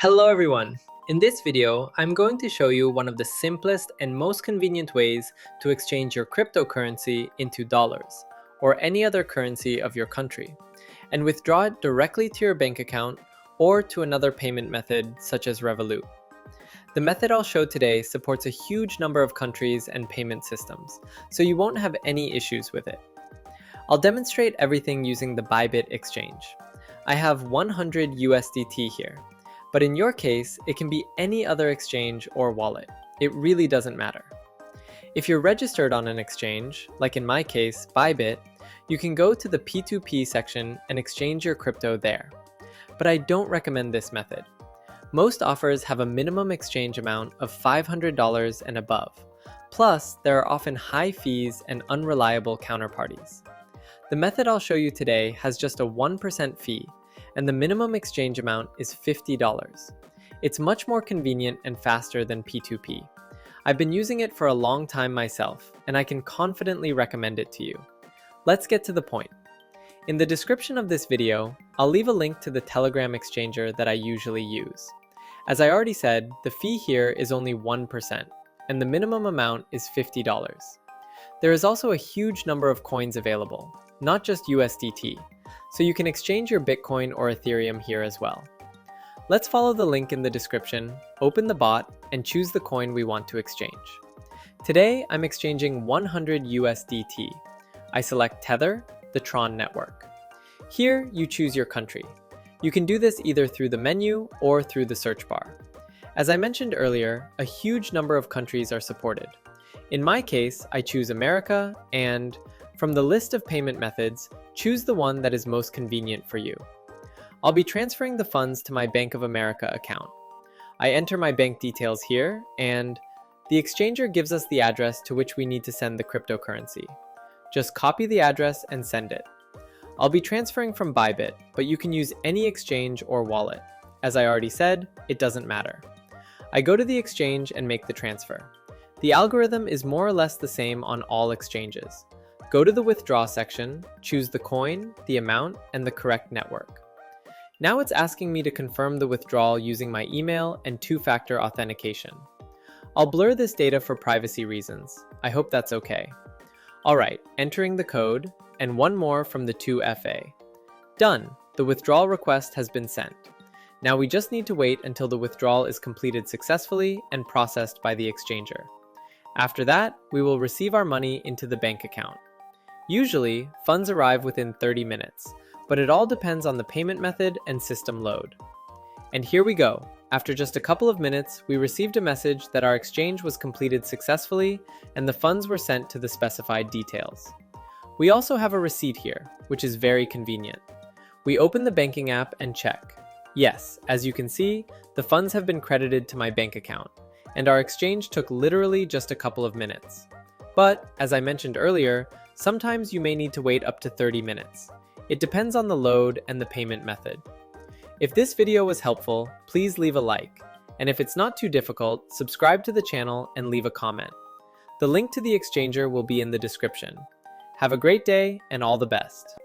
Hello everyone! In this video, I'm going to show you one of the simplest and most convenient ways to exchange your cryptocurrency into dollars, or any other currency of your country, and withdraw it directly to your bank account or to another payment method such as Revolut. The method I'll show today supports a huge number of countries and payment systems, so you won't have any issues with it. I'll demonstrate everything using the Bybit exchange. I have 100 USDT here. But in your case, it can be any other exchange or wallet. It really doesn't matter. If you're registered on an exchange, like in my case, Bybit, you can go to the P2P section and exchange your crypto there. But I don't recommend this method. Most offers have a minimum exchange amount of $500 and above. Plus, there are often high fees and unreliable counterparties. The method I'll show you today has just a 1% fee, and the minimum exchange amount is $50. It's much more convenient and faster than P2P. I've been using it for a long time myself, and I can confidently recommend it to you. Let's get to the point. In the description of this video, I'll leave a link to the Telegram exchanger that I usually use. As I already said, the fee here is only 1%, and the minimum amount is $50. There is also a huge number of coins available, not just USDT, so you can exchange your Bitcoin or Ethereum here as well. Let's follow the link in the description, open the bot, and choose the coin we want to exchange. Today, I'm exchanging 100 USDT. I select Tether, the Tron network. Here, you choose your country. You can do this either through the menu or through the search bar. As I mentioned earlier, a huge number of countries are supported. In my case, I choose America and, from the list of payment methods, choose the one that is most convenient for you. I'll be transferring the funds to my Bank of America account. I enter my bank details here, and the exchanger gives us the address to which we need to send the cryptocurrency. Just copy the address and send it. I'll be transferring from Bybit, but you can use any exchange or wallet. As I already said, it doesn't matter. I go to the exchange and make the transfer. The algorithm is more or less the same on all exchanges. Go to the withdraw section, choose the coin, the amount, and the correct network. Now it's asking me to confirm the withdrawal using my email and two-factor authentication. I'll blur this data for privacy reasons. I hope that's okay. Alright, entering the code, and one more from the 2FA. Done! The withdrawal request has been sent. Now we just need to wait until the withdrawal is completed successfully and processed by the exchanger. After that, we will receive our money into the bank account. Usually, funds arrive within 30 minutes, but it all depends on the payment method and system load. And here we go. After just a couple of minutes, we received a message that our exchange was completed successfully and the funds were sent to the specified details. We also have a receipt here, which is very convenient. We open the banking app and check. Yes, as you can see, the funds have been credited to my bank account, and our exchange took literally just a couple of minutes. But, as I mentioned earlier, sometimes you may need to wait up to 30 minutes. It depends on the load and the payment method. If this video was helpful, please leave a like. And if it's not too difficult, subscribe to the channel and leave a comment. The link to the exchanger will be in the description. Have a great day and all the best.